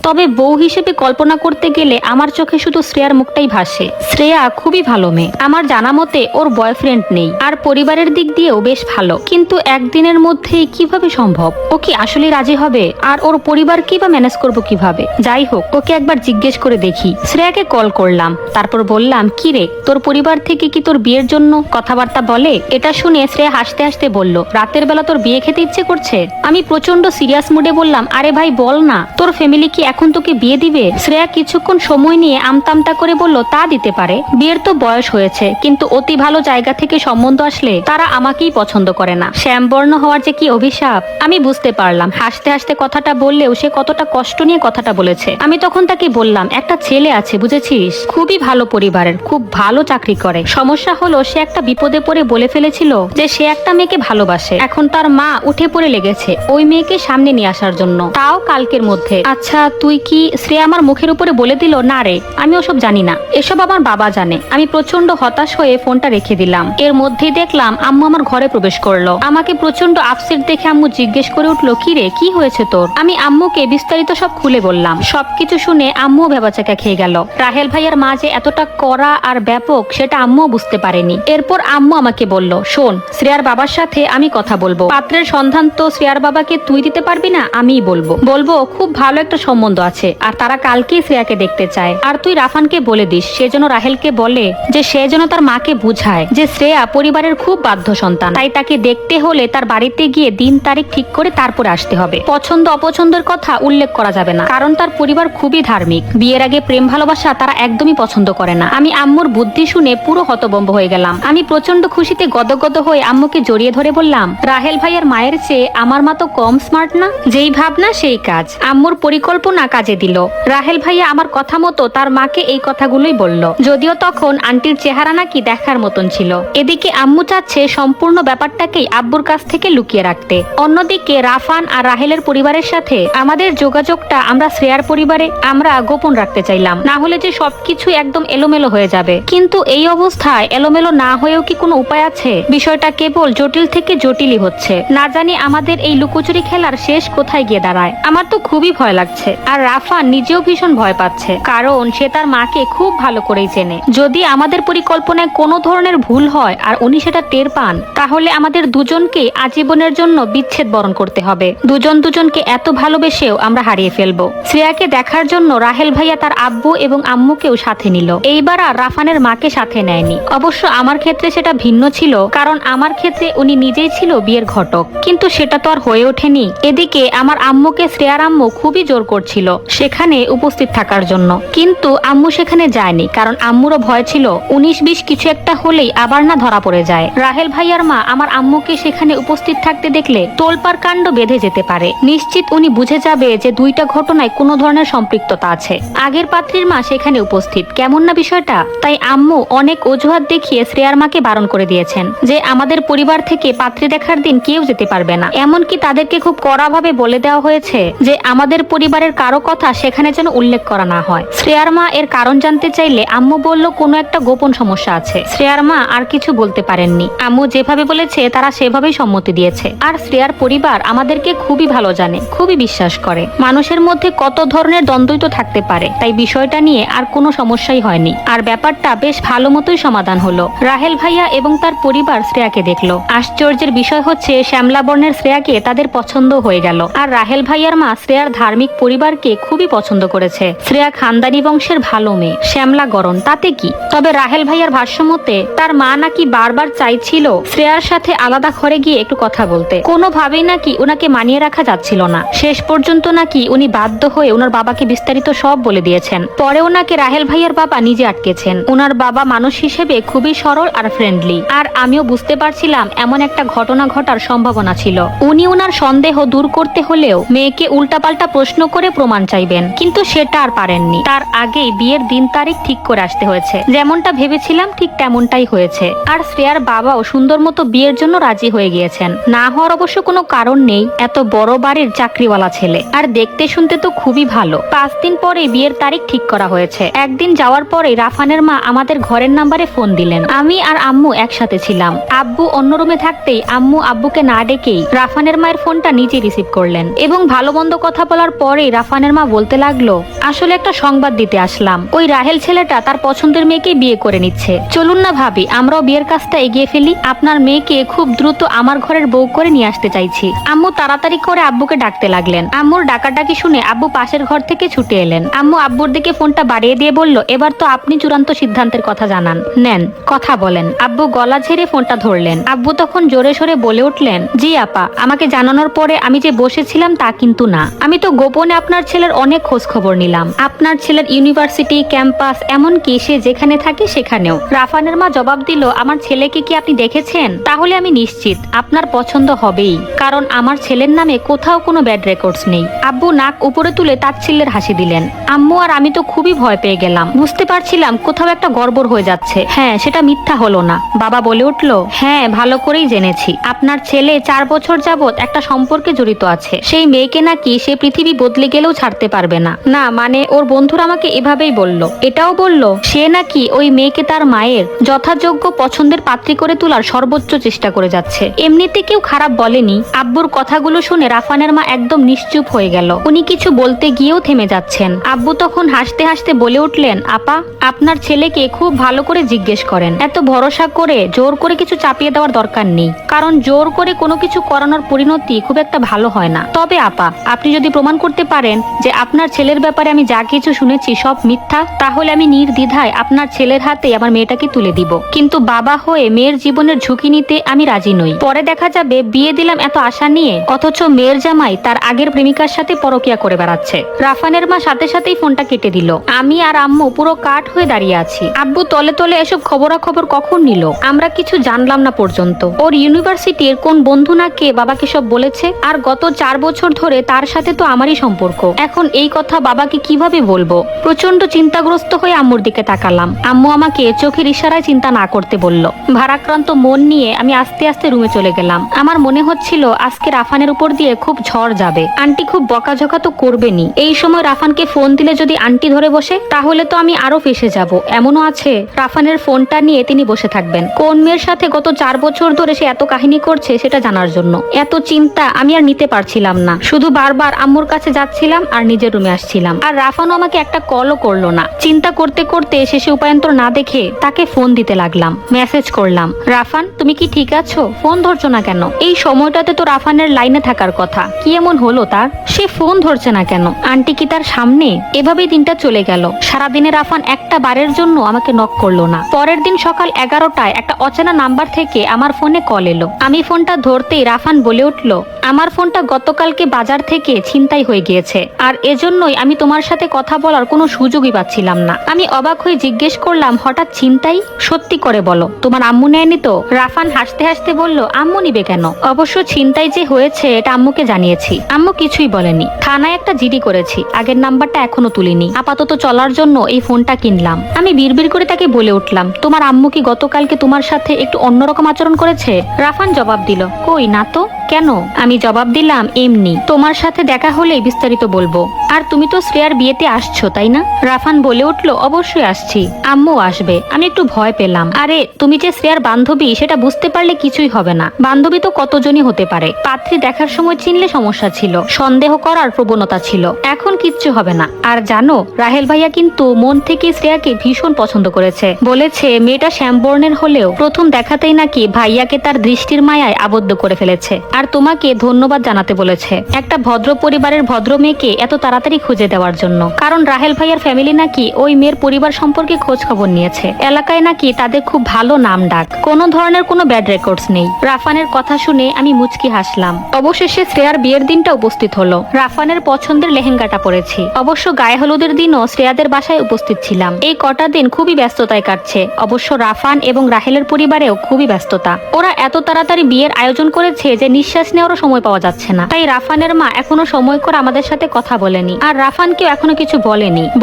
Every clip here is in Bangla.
তবে বউ হিসেবে কল্পনা করতে গেলে আমার চোখে শুধু শ্রেয়ার মুখটাই ভাসে। শ্রেয়া খুবই ভালো মেয়ে, আমার জানা মতে ওর বয়ফ্রেন্ড নেই, আর পরিবারের দিক দিয়েও বেশ ভালো। কিন্তু একদিনের মধ্যেই কিভাবে সম্ভব? ও কি আসলে রাজি হবে? আর ওর পরিবার কি বা ম্যানেজ করবো কিভাবে? যাই হোক, ওকে একবার জিজ্ঞেস করে দেখি। শ্রেয়াকে কল করলাম, তারপর বললাম, কি রে, তোর পরিবার থেকে কি তোর বিয়ের জন্য কথাবার্তা বলে? এটা শুনে শ্রেয়া হাসতে হাসতে বলল, রাতের বেলা তোর বিয়ে খেতে ইচ্ছে করছে? আমি প্রচন্ড সিরিয়াস মুডে বললাম, আরে ভাই বল না, তোর ফ্যামিলি কি এখন তোকে বিয়ে দিবে? শ্রেয়া কিছুক্ষণ সময় নিয়ে আমতামতা করে বলল, তা দিতে পারে, বিয়ের তো বয়স হয়েছে, কিন্তু অতি ভালো জায়গা থেকে সম্বন্ধ আসলে তারা আমাকেই পছন্দ করে না। শ্যামবর্ণ হওয়ার যে কি অভিশাপ! আমি বুঝতে পারলাম হাসতে হাসতে কথাটা বললেও সে কতটা কষ্ট নিয়ে কথাটা বলেছে। আমি তখন তাকে বললাম, একটা ছেলে আছে বুঝেছিস, খুবই ভালো পরিবারের, খুব ভালো চাকরি করে। সমস্যা হলো সে একটা বিপদে পড়ে বলে ফেলেছিল যে সে একটা মেয়েকে ভালোবাসে। এখন তার মা উঠে পড়ে লেগেছে ওই মেয়েকে সামনে নিয়ে আসার জন্য, তাও কালকের মধ্যে। আচ্ছা তুই কি? শ্রেয়া আমার মুখের উপরে বলে দিল, না রে, আমি ওসব জানি না, এসব আমার বাবা জানে। আমি প্রচন্ড হতাশ হয়ে ফোনটা রেখে দিলাম। এর মধ্যেই দেখলাম আম্মু আমার ঘরে প্রবেশ করলো। আমাকে প্রচন্ড আপসেট দেখে আম্মু জিজ্ঞেস করে উঠলো, কি রে, কি হয়েছে তোর? আমি আম্মুকে বিস্তারিত সব খুলে বললাম। সবকিছু শুনে আম্মু ভেবাচাকা খেয়ে গেল। রাহেল ভাইয়ার মা যে এতটা কড়া আর ব্যাপক সেটা আম্মু বুঝতে পারেনি। এরপর আম্মু আমাকে বলল, শোন, শ্রেয়ার বাবার সাথে আমি কথা বলবো, পাত্রের সন্ধান তো শ্রেয়ার বাবাকে তুই দিতে পারবি না, আমিই বলবো খুব ভালো একটা সম্বন্ধ আছে, আর তারা কালকেই শ্রেয়াকে দেখতে চায়। আর তুই রাফানকে বলে দিস সে যেন রাহেলকে বলে যে সে যেন তার মাকে বুঝায় যে শ্রেয়া পরিবারের খুব বাধ্য সন্তান, তাই তাকে দেখতে হলে তার বাড়িতে গিয়ে দিন তারিখ ঠিক করে তারপরে আসতে হবে। পছন্দ অপছন্দের কথা উল্লেখ করা যাবে না, কারণ তার পরিবার খুবই ধার্মিক। বিয়ের আগে প্রেম ভালোবাসা তারা একদমই পছন্দ করে না। আমি আম্মুর বুদ্ধি শুনে পুরো হতভম্ব হয়ে গেলাম। আমি প্রচন্ড খুশিতে গদগদ হয়ে আম্মুকে জড়িয়ে ধরে বললাম, রাহেল ভাইয়ের মায়ের চেয়ে আমার মা তো কম স্মার্ট না? যেই ভাবনা সেই কাজ। আম্মুর পরিকল্পনা কাজে দিল। রাহেল ভাইয়া আমার কথা মতো তার মাকে এই কথাগুলোই বলল, যদিও তখন আন্টির চেহারা নাকি দেখার মতন ছিল। এদিকে আম্মু চাচ্ছে সম্পূর্ণ ব্যাপারটাকেই আব্বুর কাছ থেকে লুকিয়ে রাখতে। অন্যদিকে রাফান আর রাহেলের পরিবারের সাথে আমাদের যোগাযোগটা আমরা শ্রেয়ার পরিবারে আমরা গোপন রাখতে চাইলাম, না হলে যে সবকিছু একদম এলোমেলো হয়ে যাবে। কিন্তু এই অবস্থায় এলোমেলো না হয়েও কি কোনো উপায় আছে? বিষয়টা কেবল জটিল থেকে জটিলই হচ্ছে। না জানি আমাদের এই লুকোচুরি খেলার শেষ কোথায় গিয়ে দাঁড়ায়। আমার তো খুবই ভয় লাগছে, আর রাফান নিজেও ভীষণ ভয় পাচ্ছে, কারণ সে তার মাকে খুব ভালো করেই চেনে। যদি আমাদের পরিকল্পনায় কোনো ধরনের ভুল হয় আর উনি সেটা টের পান, তাহলে আমাদের দুজনকে আজীবনের জন্য বিচ্ছেদ বরণ করতে হবে। দুজনকে এত ভালোবেসেও আমরা হারিয়ে ফেলবো। শ্রেয়াকে দেখার জন্য রাহেল ভাইয়া তার আব্বু এবং আম্মুকেও সাথে নিল। এইবার আর রাফানের মাকে সাথে নেয়নি। অবশ্য আমার ক্ষেত্রে সেটা ভিন্ন ছিল, কারণ আমার ক্ষেত্রে উনি নিজেই ছিল বিয়ের ঘটক, কিন্তু সেটা তো আর হয়ে ওঠেনি। এদিকে আমার আম্মুকে শ্রেয়ার আম্মু খুবই জোর করছিল সেখানে উপস্থিত থাকার জন্য, কিন্তু আম্মু সেখানে যায়নি, কারণ আম্মুরও ভয় ছিল 19-20 কিছু একটা হলেই আবার না ধরা পড়ে যায়। রাহেল ভাইয়ার মা আমার আম্মুকে সেখানে উপস্থিত থাকতে দেখলে তোলপাড় কাণ্ড বেঁধে যেতে পারে। নিশ্চিত উনি বুঝে যাবে যে দুইটা ঘটনায় কোনো ধরনের সম্পৃক্ততা আছে। আগের পাত্রীর মা সেখানে উপস্থিত, কেমন না বিষয়টা? তাই আম্মু অনেক অজুহাত দেখিয়ে শ্রেয়ার মাকে বারণ করে দিয়েছেন যে আমাদের পরিবার থেকে পাত্রী দেখার দিন কেউ যেতে পারবে না। এমনকি তাদেরকে খুব কড়াভাবে বলে দেওয়া হয়েছে যে আমাদের পরিবারের কারো কথা সেখানে যেন উল্লেখ করা না হয়। শ্রেয়ার মা এর কারণ জানতে চাইলে আম্মু বলল কোনো একটা গোপন সমস্যা আছে। শ্রেয়ার মা আর কিছু বলতে পারেননি। আম্মু যেভাবে বলেছে তারা সেভাবেই সম্মতি দিয়েছে। আর শ্রেয়ার পরিবার আমাদেরকে খুবই ভালো জানে, খুবই বিশ্বাস করে। মানুষের মধ্যে কত ধরনের দ্বন্দ্বই তো থাকতে পারে, তাই বিষয়টা নিয়ে আর কোনো সমস্যাই হয়নি। আর ব্যাপারটা বেশ ভালো মতোই সমাধান হলো। রাহেল ভাইয়া এবং তার পরিবার শ্রেয়াকে দেখলো। আশ্চর্যের বিষয় হচ্ছে শ্যামলা বর্ণের শ্রেয়াকে তাদের পছন্দ হয়ে গেল। আর রাহেল ভাইয়ার মা শ্রেয়ার ধার্মিক পরিবারকে খুবই পছন্দ করেছে। শ্রেয়া খানদানি বংশের ভালো মেয়ে, শ্যামলা গরণ, তাতে কি? তবে রাহেল ভাইয়ার ভাষ্য মতে তার মা নাকি বারবার চাইছিল শ্রেয়ার সাথে আলাদা ঘরে গিয়ে একটু কথা বলতে, কোনোভাবেই নাকি ওনাকে মানিয়ে রাখা যাচ্ছিল না। শেষ পর্যন্ত নাকি উনি বাধ্য হয়ে ওনার বাবাকে বিস্তারিত সব বলে দিয়েছেন। পরে ওনাকে রাহেল ভাইয়ার বাবা নিজে আটকেছেন। ওনার বাবা মানুষ হিসেবে খুবই সরল আর ফ্রেন্ডলি, আর আমিও বুঝতে পারছিলাম এমন একটা ঘটনা ঘটার সম্ভাবনা ছিল। উনি ওনার সন্দেহ দূর করতে হলেও মেয়েকে উল্টাপাল্টা প্রশ্ন করে প্রমাণ চাইবেন, কিন্তু সেটা আর পারেননি। তার আগেই বিয়ের দিন তারিখ ঠিক করে আসতে হয়েছে। যেমনটা ভেবেছিলাম ঠিক তেমনটাই হয়েছে। আর শ্রেয়ার বাবাও সুন্দর মতো বিয়ের জন্য রাজি হয়ে গিয়েছেন। না হওয়ার অবশ্য কোনো কারণ নেই, এত বড় বাড়ির চাকরিওয়ালা ছেলে, আর দেখতে শুনতে তো খুবই ভালো। 5 দিন পরে বিয়ের তারিখ ঠিক করা হয়েছে। একদিন যাওয়ার পরে রাফানের মা আমাদের ঘরের নাম্বারে ফোন দিলেন। আমি আর আম্মু একসাথে ছিলাম। আব্বু অন্য রুমে থাকতেই আম্মু আব্বুকে না ডেকেই রাফানের মায়ের ফোনটা নিজে রিসিভ করলেন, এবং ভালো মন্দ কথা বলার পরেই রাফান রাফানের মা বলতে লাগলো, আসলে একটা সংবাদ দিতে আসলাম। ওই রাহেল ছেলেটা তার পছন্দের মেয়েকে বিয়ে করে নিচ্ছে। চলুন না ভাবি, আমরাও বিয়ের কাজটা এগিয়ে ফেলি। আপনার মেয়েকে খুব দ্রুত আমার ঘরের বউ করে নিয়ে আসতে চাইছি। আম্মু তাড়াতাড়ি করে আব্বুকে ডাকতে লাগলেন। আম্মুর ডাকাডাকি শুনে আব্বু পাশের ঘর থেকে ছুটে এলেন। আম্মু আব্বুর দিকে ফোনটা বাড়িয়ে দিয়ে বলল, এবার তো আপনি চূড়ান্ত সিদ্ধান্তের কথা জানান, নেন, কথা বলেন। আব্বু গলা ঝেড়ে ফোনটা ধরলেন। আব্বু তখন জোরে সোরে বলে উঠলেন, জি আপা, আমাকে জানানোর পরে আমি যে বসেছিলাম তা কিন্তু না। আমি তো গোপনে আপনার ছেলের অনেক খোঁজ খবর নিলাম। আপনার ছেলের ইউনিভার্সিটি, ক্যাম্পাস, এমনকি সে যেখানে থাকে সেখানেও। রাফানের মা জবাব দিল, আমার ছেলেকে কি আপনি দেখেছেন? তাহলে আমি নিশ্চিত আপনার পছন্দ হবেই, কারণ আমার ছেলের নামে কোথাও কোনো ব্যাড রেকর্ডস নেই। আব্বু নাক উপরে তুলে তাচ্ছিল্যের হাসি দিলেন। আম্মু আর আমি তো খুবই ভয় পেয়ে গেলাম। বুঝতে পারছিলাম কোথাও একটা গড়বড় হয়ে যাচ্ছে। হ্যাঁ, সেটা মিথ্যা হলো না। বাবা বলে উঠল, হ্যাঁ, ভালো করেই জেনেছি। আপনার ছেলে 4 বছর যাবত একটা সম্পর্কে জড়িত আছে। সেই মেয়েকে নাকি সে পৃথিবী বদলে গেলেও ছাড়তে পারবে না। না মানে ওর বন্ধুরা আমাকে এভাবেই বলল। এটাও বলল সে নাকি ওই মেয়েকে তার মায়ের যথাযোগ্য পছন্দের পাত্রী করে তোলার সর্বোচ্চ চেষ্টা করে যাচ্ছে। এমনিতে কেউ খারাপ বলেনি। আব্বুর কথাগুলো শুনে রাফানের মা একদম নিশ্চুপ হয়ে গেল। উনি কিছু বলতে গিয়েও থেমে যাচ্ছেন। আব্বু তখন হাসতে হাসতে বলে উঠলেন, আপা, আপনার ছেলেকে খুব ভালো করে জিজ্ঞেস করেন। এত ভরসা করে জোর করে কিছু চাপিয়ে দেওয়ার দরকার নেই, কারণ জোর করে কোনো কিছু করানোর পরিণতি খুব একটা ভালো হয় না। তবে আপা, আপনি যদি প্রমাণ করতে পারেন যে আপনার ছেলের ব্যাপারে আমি যা কিছু শুনেছি সব মিথ্যা, তাহলে আমি নির্দ্বিধায় আপনার ছেলের হাতে আমার মেয়েটাকে তুলে দিব। কিন্তু বাবা হয়ে মেয়ের জীবনের ঝুঁকি নিতে আমি রাজি নই। পরে দেখা যাবে বিয়ে দিলাম এত আশা নিয়ে, অথচ মেয়ের জামাই তার আগের প্রেমিকার সাথে পরকিয়া করে বেড়াচ্ছে। রাফানের মা সাথে সাথেই ফোনটা কেটে দিল। আমি আর আম্মু পুরো কাঠ হয়ে দাঁড়িয়ে আছি। আব্বু তলে তলে এসব খবরাখবর কখন নিল? আমরা কিছু জানলাম না পর্যন্ত। ওর ইউনিভার্সিটির কোন বন্ধু না কে বাবাকে সব বলেছে। আর গত 4 বছর ধরে তার সাথে তো আমারই সম্পর্ক। এখন এই কথা বাবাকে কিভাবে বলবো? প্রচন্ড চিন্তাগ্রস্ত হয়ে আম্মুর দিকে তাকালাম। আম্মু আমাকে চোখের ইশারায় চিন্তা না করতে বলল। ভারাক্রান্ত মন নিয়ে আমি আস্তে আস্তে রুমে চলে গেলাম। আমার মনে হচ্ছিল আজকে রাফানের উপর দিয়ে খুব ঝড় যাবে। আন্টি খুব বকাঝকা তো করবেনি। এই সময় রাফানকে ফোন দিলে যদি আন্টি ধরে বসে, তাহলে তো আমি আরো ফেসে যাব। এমনও আছে রাফানের ফোনটা নিয়ে তিনি বসে থাকবেন কোন মেয়ের সাথে গত 4 বছর ধরে সে এত কাহিনী করছে সেটা জানার জন্য। এত চিন্তা আমি আর নিতে পারছিলাম না। শুধু বারবার আম্মুর কাছে যাচ্ছিলাম আর নিজের রুমে আসছিলাম। আর রাফানও আমাকে একটা কলও করলো না। চিন্তা করতে করতে শেষে উপায়ন্তর না দেখে তাকে ফোন দিতে লাগলাম। মেসেজ করলাম, রাফান, তুমি কি ঠিক আছো? ফোন ধরছো না কেন? এই সময়টাতে তো রাফানের লাইনে থাকার কথা। কি এমন হলো তার? সে ফোন ধরছে না কেন? আন্টি কি তার সামনে? এভাবেই দিনটা চলে গেল। সারাদিনে রাফান একটা বারের জন্য আমাকে নক করলো না। পরের দিন সকাল 11টায় একটা অচেনা নাম্বার থেকে আমার ফোনে কল এলো। আমি ফোনটা ধরতেই রাফান বলে উঠলো, আমার ফোনটা গতকালকে বাজার থেকে ছিনতাই হয়ে গিয়েছে, আর এজন্যই আমি তোমার সাথে কথা বলার কোনো সুযোগই পাচ্ছিলাম না। আমি অবাক হয়ে জিজ্ঞেস করলাম, হঠাৎ ছিনতাই? সত্যি করে বলো, তোমার আম্মু নেয়নি তো? রাফান হাসতে হাসতে বলল, আম্মু নিবে কেন? অবশ্য ছিনতাই যে হয়েছে এটা আম্মুকে জানিয়েছি। আম্মু কিছুই বলেনি। থানায় একটা জিডি করেছি। আগের নাম্বারটা এখনো তুলিনি। আপাতত চলার জন্য এই ফোনটা কিনলাম। আমি বিড়বিড় করে তাকে বলে উঠলাম, তোমার আম্মু কি গতকালকে তোমার সাথে একটু অন্যরকম আচরণ করেছে? রাফান জবাব দিল, কই না তো। কেন? আমি জবাব দিলাম, এমনি। তোমার সাথে দেখা হলেই বিস্তারিত বলবো। আর তুমি তো শ্রেয়ার বিয়েতে আসছো, তাই না? রাফান বলে উঠলো, অবশ্যই আসছি। আম্মু আসবে। আমি একটু ভয় পেলাম। আরে তুমি যে শ্রেয়ার বান্ধবী সেটা বুঝতে পারলে কিছুই হবে না। বান্ধবী তো কতজনই হতে পারে। পাত্রী দেখার সময় চিনলে সমস্যা ছিল, সন্দেহ করার প্রবণতা ছিল। এখন কিচ্ছু হবে না। আর জানো, রাহেল ভাইয়া কিন্তু মন থেকে শ্রেয়াকে ভীষণ পছন্দ করেছে। বলেছে মেয়েটা শ্যামবর্ণের হলেও প্রথম দেখাতেই নাকি ভাইয়াকে তার দৃষ্টির মায়ায় আবদ্ধ করে ফেলেছে। আর তোমাকে ধন্যবাদ জানাতে বলেছে একটা ভদ্র পরিবারের ভদ্র মেয়েকে এত তাড়াতাড়ি খুঁজে দেওয়ার জন্য। কারণ রাহেল ভাইয়ার ফ্যামিলি নাকি ওই মেয়ের পরিবার সম্পর্কে খোঁজ খবর নিয়েছে। এলাকায় নাকি তাদের খুব ভালো নাম ডাক, কোনো ধরনের কোনো ব্যাড রেকর্ডস নেই। রাফানের কথা শুনে আমি মুচকি হাসলাম। অবশেষে শ্রেয়ার বিয়ের দিনটা উপস্থিত হলো। রাফানের পছন্দের লেহেঙ্গাটা পরেছি। অবশ্য গায়ে হলুদের দিনও শ্রেয়াদের বাসায় উপস্থিত ছিলাম। এই কটা দিন খুবই ব্যস্ততায় কাটছে। অবশ্য রাফান এবং রাহেলের পরিবারেও খুবই ব্যস্ততা। ওরা এত তাড়াতাড়ি বিয়ের আয়োজন করেছে যে নিঃশ্বাস নেওয়ারও সময় পাওয়া যাচ্ছে না। তাই রাফানের মা এখনো সময় করে আমাদের সাথে কথা বলেনি। আর রাফানকেও এখনো কিছু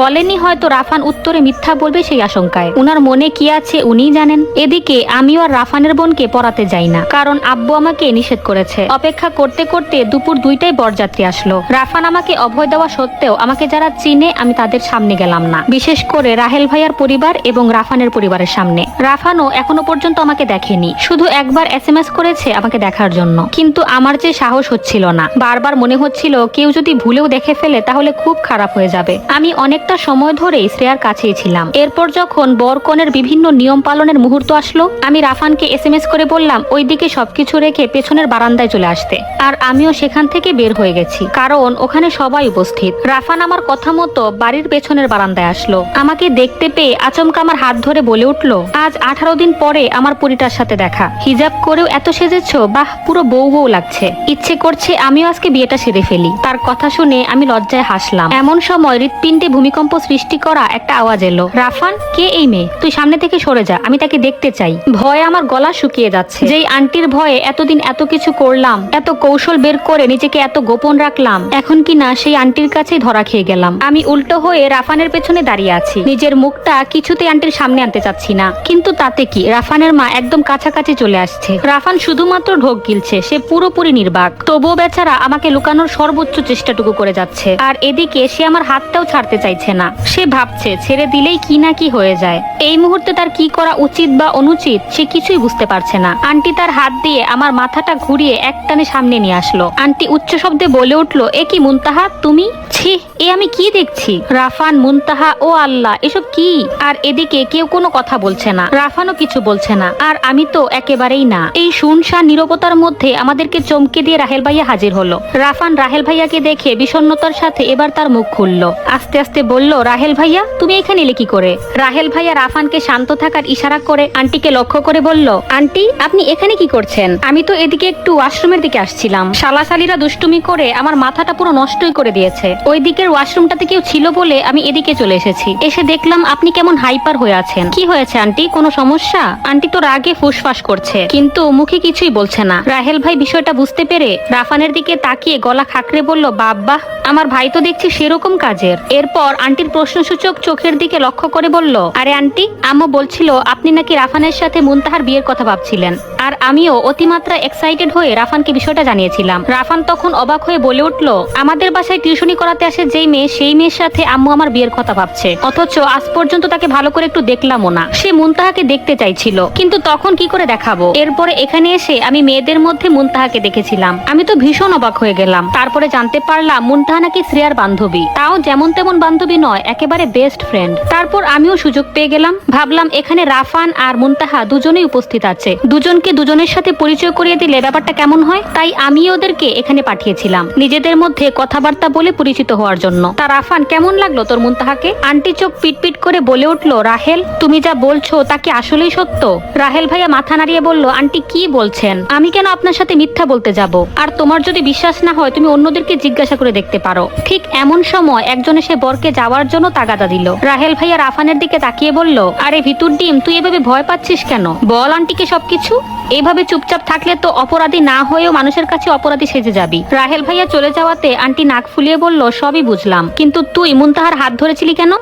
বলেনি হয়তো রাফান উত্তরে মিথ্যা বলবে সেই আশঙ্কায়। উনার মনে কি আছে উনিই জানেন। এদিকে আমিও আর রাফানের বোনকে পড়াতে যাই না, কারণ আব্বু আমাকে নিষেধ করেছে। অপেক্ষা করতে করতে দুপুর 2টায় বরযাত্রী আসলো। রাফান আমাকে অভয় দেওয়া সত্ত্বেও আমাকে যারা চিনে আমি তাদের সামনে গেলাম না, বিশেষ করে রাহেল ভাইয়ার পরিবার এবং রাফানের পরিবারের সামনে। রাফানও এখনো পর্যন্ত আমাকে দেখেনি, শুধু একবার SMS করেছে আমাকে দেখার জন্য। কিন্তু আমার যে সাহস হচ্ছিল না। বারবার মনে হচ্ছিল কেউ যদি ভুলেও দেখে ফেলে তাহলে খুব খারাপ হয়ে যাবে। আমি অনেকটা সময় ধরেই শ্রেয়ার কাছেই ছিলাম। এরপর যখন বরকনের বিভিন্ন নিয়ম পালনের মুহূর্ত আসলো, আমি রাফানকে SMS করে বললাম ওইদিকে সবকিছু রেখে পেছনের বারান্দায় চলে আসতে। আর আমিও সেখান থেকে বের হয়ে গেছি, কারণ ওখানে সবাই উপস্থিত। রাফান আমার কথা মতো বাড়ির পেছনের বারান্দায় আসলো। আমাকে দেখতে পেয়ে আচমকা আমার হাত ধরে বলে উঠলো, আজ 18 দিন পরে আমার পরিটার সাথে দেখা। হিজাব করেও এত সেজেছো, বাহ, পুরো বউ বউ লাগছে। ইচ্ছে করছে আমিও আজকে বিয়েটা সেরে ফেলি। তার কথা শুনে আমি লজ্জায় হাসলাম। এমন সময় হৃৎপিণ্ডে ভূমিকম্প সৃষ্টি করা একটা আওয়াজ এলো, রাফান, কে এই মেয়ে? তুই সামনে থেকে সরে যা, আমি তাকে দেখতে চাই। ভয়ে আমার গলা শুকিয়ে যাচ্ছে। যেই আন্টির ভয়ে এতদিন এত কিছু করলাম, এত কৌশল বের করে নিজেকে এত গোপন রাখলাম, এখন কি না সেই আন্টির কাছেই ধরা খেয়ে গেলাম। আমি উল্টো হয়ে রাফানের পেছনে দাঁড়িয়ে আছি। নিজের মুখটা কিছুতেই আন্টির সামনে আনতে চাচ্ছি না, কিন্তু তাতে কি, রাফানের মা একদম কাছাকাছি চলে আসছে। রাফান শুধুমাত্র ঢোক গিলছে, সে পুরোপুরি নির্বাক। তবুও বেচারা আমাকে লুকানোর সর্বোচ্চ চেষ্টাটুকু করে যাচ্ছে। আর এদিকে সে আমার হাতটাও ছাড়তে চাইছে না। সে ভাবছে ছেড়ে দিলেই কি না কি হয়ে যায়। এই মুহূর্তে তার কি করা উচিত বা অনুচিত সে কিছুই বুঝতে পারছে না। আন্টি তার হাত দিয়ে আমার মাথাটা ঘুরিয়ে একটানে সামনে নিয়ে আসলো। আন্টি উচ্চ শব্দে বলে উঠলো, এ কি মুনতাহা, তুমি? ছি, এ আমি কি দেখছি? রাফান, মুনতাহা, ও আল্লাহ, এসব কি? আর এদিকে কেউ কোনো কথা বলছে না, রাফানও কিছু বলছে না, আর আমি তো একেবারেই না। এই শুনশান নীরবতার মধ্যে আমাদেরকে চমকে দিয়ে রাহেল ভাইয়া হাজির হলো। রাফান রাহেল ভাইয়াকে দেখে বিষণ্ণতার সাথে এবার তার মুখ খুললো। আস্তে আস্তে বলল, রাহেল ভাইয়া, তুমি এখানে এলে কি করে? রাহেল ভাইয়া রাফানকে শান্ত থাকার ইশারা করে আন্টিকে লক্ষ্য করে বলল, আন্টি, আপনি এখানে কি করছেন? আমি তো এদিকে একটু ওয়াশরুমের দিকে আসছিলাম। শালাশালিরা দুষ্টুমি করে আমার মাথাটা পুরো নষ্টই করে দিয়েছে। ওই দিকের ওয়াশরুমটাতে কেউ ছিল বলে আমি এদিকে চলে এসেছি। এসে দেখলাম আপনি কেমন হাইপার হয়ে আছেন। কি হয়েছে আন্টি, কোনো সমস্যা? আন্টি তো রাগে ফুসফাস করছে, কিন্তু মুখে কিছুই বলছে না। রাহেল ভাই বিষয়টা বুঝতে পেরে রাফানের দিকে তাকিয়ে গলা খাকরে বলল, বাবা, আমার ভাই তো দেখছি সেরকম কাজের। এরপর আন্টির প্রশ্নসূচক চোখের দিকে লক্ষ্য করে বলল, আরে আন্টি, আম্মু বলছিল আপনি নাকি রাফানের সাথে মুনতাহার বিয়ের কথা ভাবছিলেন। আর আমিও অতিমাত্রা এক্সাইটেড হয়ে রাফানকে বিষয়টা জানিয়েছিলাম। রাফান তখন অবাক হয়ে বলে উঠল, আমাদের বাসায় টিউশনি করাতে আসে যেই মেয়ে, সেই মেয়ের সাথে আম্মু আমার বিয়ের কথা ভাবছে, অথচ আজ পর্যন্ত তাকে ভালো করে একটু দেখলামও না। সে মুনতাহাকে দেখতে চাইছিল, কিন্তু তখন কি করে দেখাবো? এরপরে এখানে এসে আমি মেয়েদের মধ্যে মুনতাহাকে দেখেছিলাম। আমি তো ভীষণ অবাক হয়ে গেলাম। তারপরে জানতে পারলাম মুনতাহা নাকি শ্রেয়ার বান্ধবী, তাও যেমন তেমন বান্ধবী নয়, একেবারে বেস্ট ফ্রেন্ড। তারপর আমিও সুযোগ পেয়ে গেলাম। ভাবলাম এখানে রাফান আর মুনতাহা দুজনেই উপস্থিত আছে, দুজনকে দুজনের সাথে পরিচয় করিয়ে দিলে ব্যাপারটা কেমন হয়। তাই আমি ওদেরকে এখানে পাঠিয়েছিলাম নিজেদের মধ্যে কথাবার্তা বলে পরিচিত হওয়ার জন্য। তা রাফান, কেমন লাগলো তোর মুনতাহাকে? আন্টি চোখ পিটপিট করে বলে উঠলো, রাহেল, তুমি যা বলছো তা কি আসলেই সত্য? রাহেল ভাইয়া মাথা নাড়িয়ে বলল, আন্টি কি বলছেন? আমি কেন আপনার সাথে মিথ্যা বলতে যাব? আর তোমার যদি বিশ্বাস না হয় তুমি অন্যদেরকে জিজ্ঞাসা করে দেখতে পারো। ঠিক এমন সময় একজন এসে বরকে যাওয়ার জন্য তাগাদা দিল। রাহেল ভাইয়া রাফানের দিকে তাকিয়ে বলল, আরে ভিতুর ডিম, তুই এভাবে ভয় পাচ্ছিস কেন? বল আন্টিকে সবকিছু। এভাবে চুপচাপ থাকলে তো অপরাধী না হয়েও মানুষের কাছে অপরাধী সেজে যাবি। রাহেল ভাইয়া চলে যাওয়াতে আন্টি নাক ফুলিয়ে বলল, সবই বুঝলাম, কিন্তু তুই মুনতাহার হাত ধরেছিলি কেন?